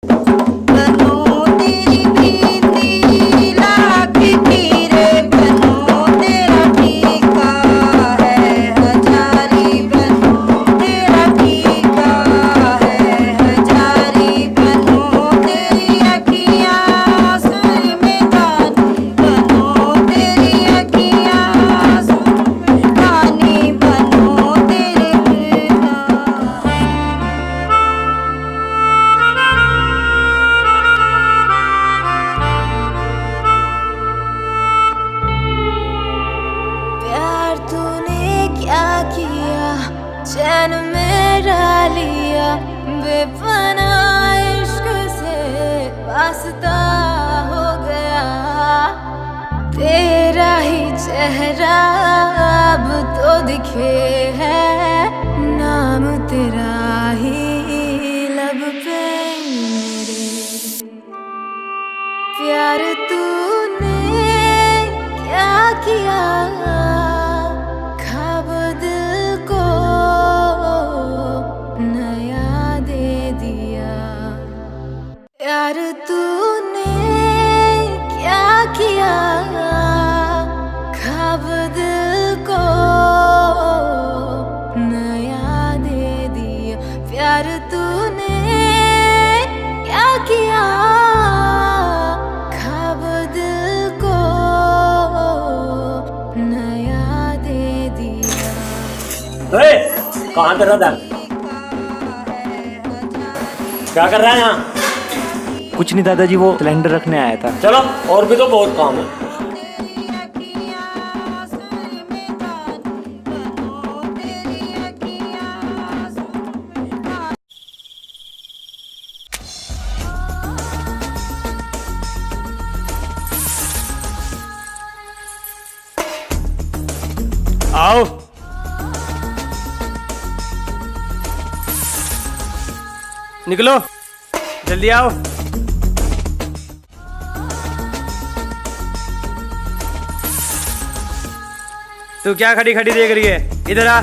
बनूं तेरी बिंदी लाख की रे, बनूं तेरा टीका है हजारी, बनूं तेरा टीका है हजारी, बनूं तेरी अखियाँ सुर में गानी, बनूं तेरी अखियाँ सुर में गानी, बनूं तेरे बिना। प्यार तूने क्या किया, चैन मेरा लिया, बेपनाह इश्क से वास्ता हो गया। तेरा ही चेहरा अब तो दिखे है, नाम तेरा ही लब पे मेरे। प्यार तूने क्या किया, ख्वाब दिल को नया दे दिया। प्यार तूने क्या किया, ख्वाब दिल को नया दे दिया। प्यार तूने क्या किया, ख्वाब दिल को नया दे दिया। कहाँ तेरा ध्यान? क्या कर रहा है यहाँ? कुछ नहीं दादाजी, वो सिलेंडर रखने आया था। चलो, और भी तो बहुत काम है। आओ। निकलो, जल्दी आओ। तू क्या खड़ी खड़ी देख रही है, इधर आ।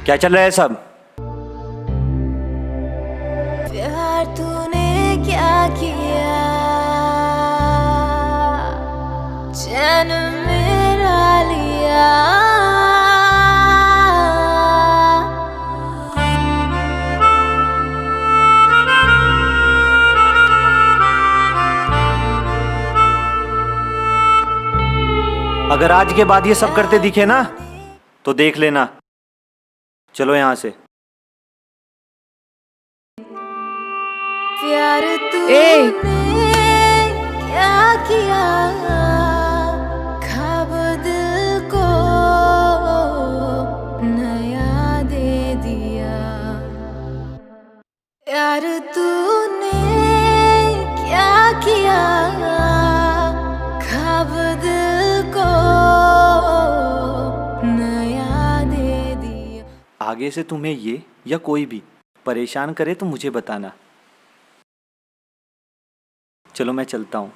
क्या चल रहा है सब? प्यार तूने क्या किया, चैन मेरा लिया। अगर आज के बाद ये सब करते दिखे ना तो देख लेना। चलो यहाँ से। प्यार तूने क्या किया, ख्वाब दिल को नया दे दिया। प्यार तूने क्या किया, ख्वाब दिल को नया दे दिया। आगे से तुम्हें ये या कोई भी परेशान करे तो मुझे बताना। चलो मैं चलता हूँ,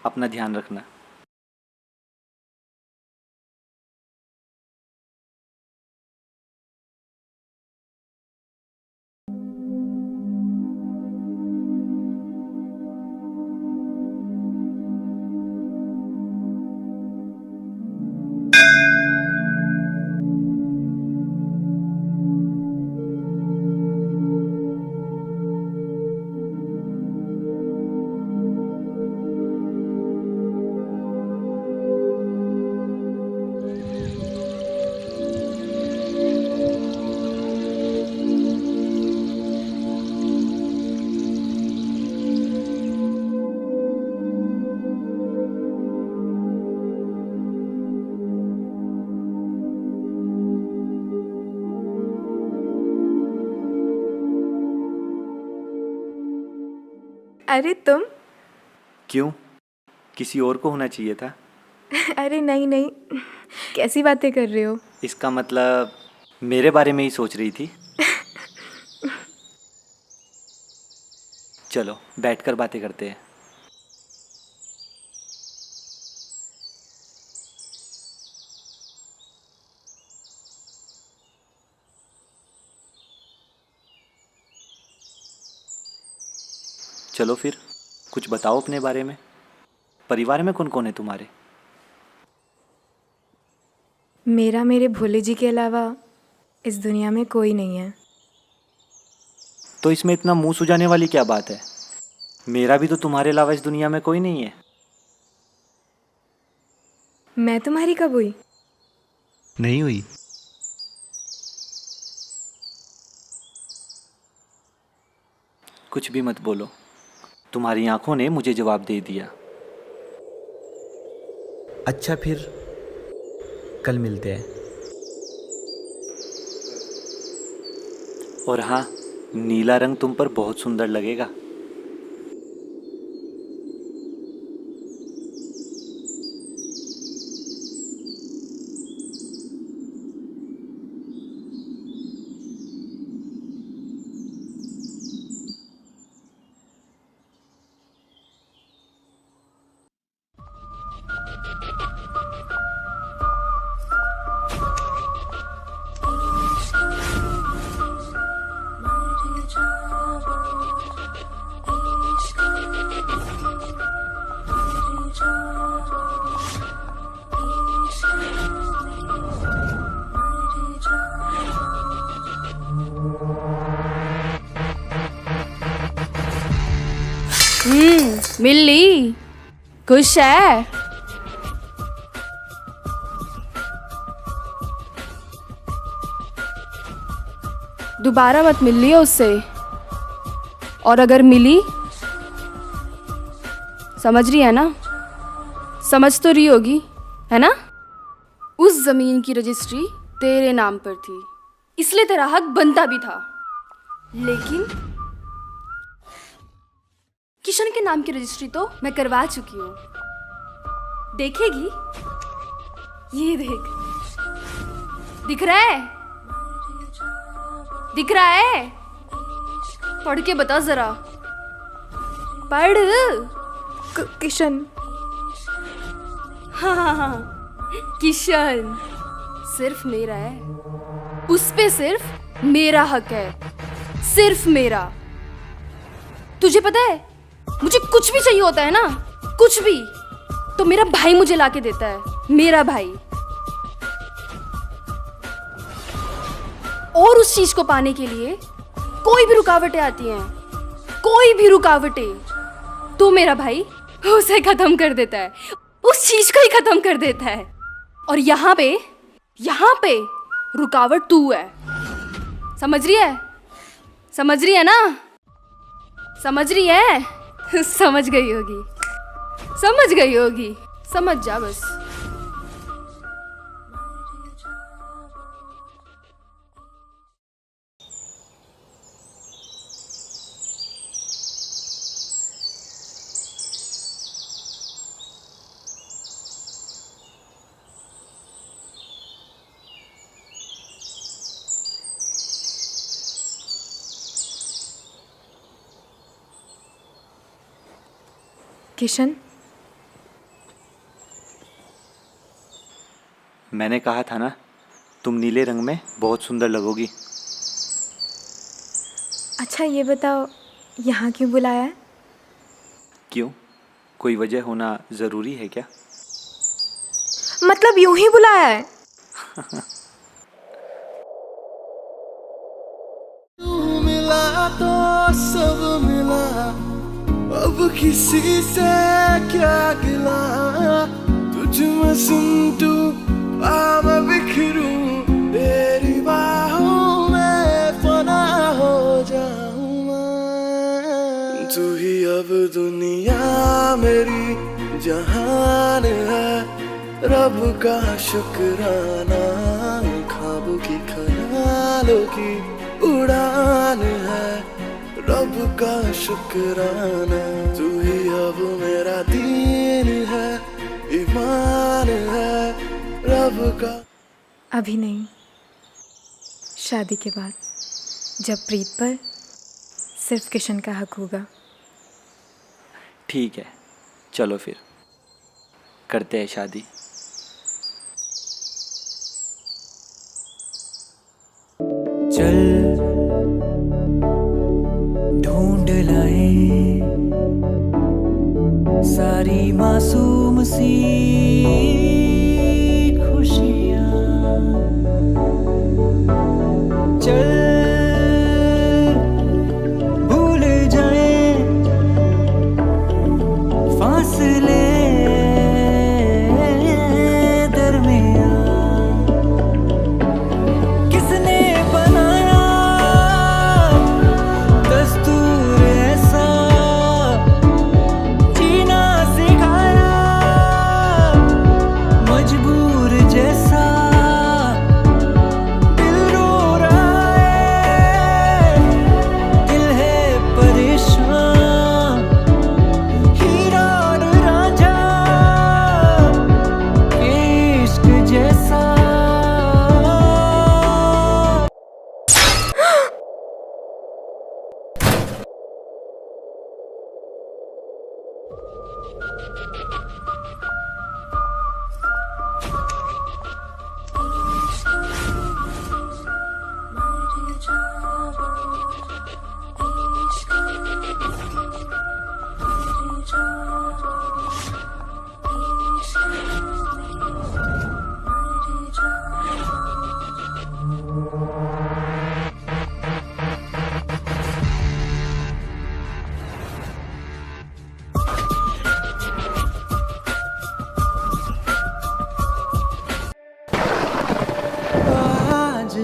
अपना ध्यान रखना। अरे तुम? क्यों? किसी और को होना चाहिए था। अरे नहीं नहीं, कैसी बातें कर रहे हो? इसका मतलब मेरे बारे में ही सोच रही थी। चलो बैठकर बातें करते हैं। चलो फिर कुछ बताओ अपने बारे में। परिवार में कौन कौन है तुम्हारे? मेरा मेरे भोले जी के अलावा इस दुनिया में कोई नहीं है। तो इसमें इतना मुंह सुजाने वाली क्या बात है? मेरा भी तो तुम्हारे अलावा इस दुनिया में कोई नहीं है। मैं तुम्हारी कब हुई? नहीं हुई। कुछ भी मत बोलो, तुम्हारी आंखों ने मुझे जवाब दे दिया। अच्छा फिर कल मिलते हैं। और हाँ, नीला रंग तुम पर बहुत सुंदर लगेगा। मिल ली। खुश है? दोबारा मत मिल लियो उससे। और अगर मिली, समझ रही है ना? समझ तो रही होगी, है ना? उस जमीन की रजिस्ट्री तेरे नाम पर थी, इसलिए तेरा हक बनता भी था। लेकिन किशन के नाम की रजिस्ट्री तो मैं करवा चुकी हूँ। देखेगी? ये देख, दिख रहा है? दिख रहा है? पढ़ के बता जरा, पढ़। किशन। हाँ, किशन सिर्फ मेरा है, उस पे सिर्फ मेरा हक है, सिर्फ मेरा। तुझे पता है, मुझे कुछ भी चाहिए होता है ना, कुछ भी, तो मेरा भाई मुझे लाके देता है, मेरा भाई। और उस चीज को पाने के लिए कोई भी रुकावटें आती हैं, कोई भी रुकावटें, तो मेरा भाई उसे खत्म कर देता है, उस चीज को ही खत्म कर देता है। और यहाँ पे रुकावट तू है। समझ रही है? समझ रही है ना? समझ रही है? समझ गई होगी, समझ गई होगी, समझ जा बस। किशन, मैंने कहा था ना, तुम नीले रंग में बहुत सुंदर लगोगी। अच्छा ये बताओ, यहाँ क्यों बुलाया है? क्यों? कोई वजह होना ज़रूरी है क्या? मतलब यूं ही बुलाया है? तू मिला तो सब मिला, अब किसी से क्या गिला। तुझ में सिंटू आ मैं बिखरूं, तेरी बाहों में फना हो जाऊं मैं। तू ही अब दुनिया मेरी जहान है, रब का शुक्राना। ख्वाबों की खयालों की उड़ान है, रब का शुक्राना। तू ही अब मेरा दीन है, ईमान है रब का। अभी नहीं, शादी के बाद, जब प्रीत पर सिर्फ किशन का हक होगा। ठीक है, चलो फिर करते हैं शादी। चल ढूंढ लाए सारी मासूम सी खुशियाँ। चल भूल जाए फासले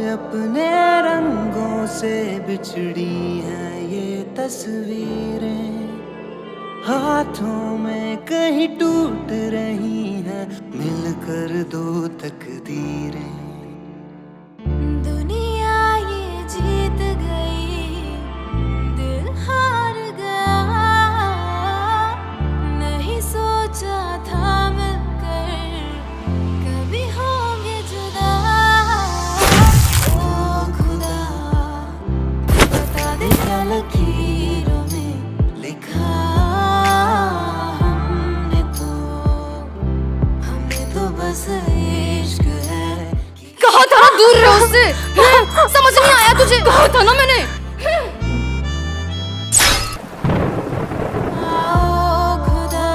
अपने रंगों से बिछड़ी हैं ये तस्वीरें, हाथों में कहीं टूट रही हैं मिलकर दो तकदीरें। दुनिया ये जीत गई, दिल हार गया, नहीं सोचा था मिलकर कभी होंगे जुदा। ओ खुदा बता दे क्या लकीरों में लिखा हमने तो बस इश्क है। कहा था ना दूर रहो उससे। समझ नहीं आया तुझे? कहा था ना मैंने। आओ खुदा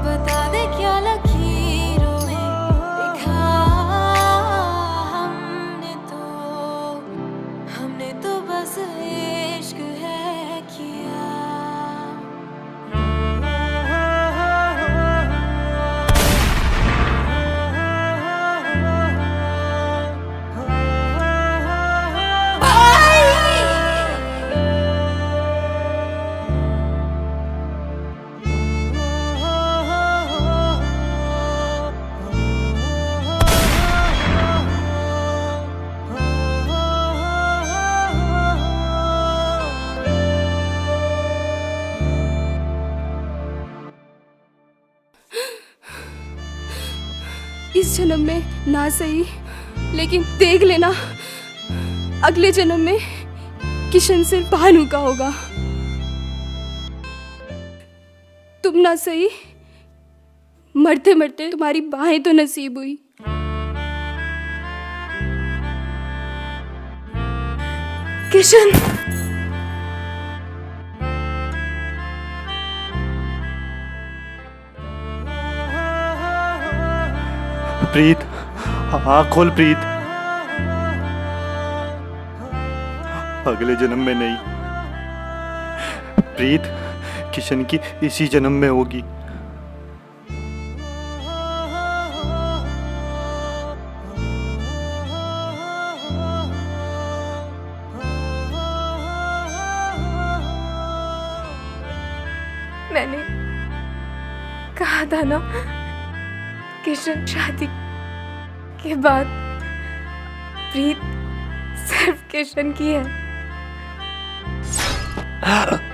बता दे क्या लकीरों में लिखा हमने तो बस इश्क है किया। इस जन्म में ना सही, लेकिन देख लेना अगले जन्म में किशन सिर्फ भानु का होगा। तुम ना सही, मरते मरते तुम्हारी बाहें तो नसीब हुई। किशन, प्रीत, आँख खोल प्रीत। अगले जन्म में नहीं प्रीत, किशन की इसी जन्म में होगी। मैंने कहा था ना, किशन शादी के बाद प्रीत सिर्फ किशन की है। है।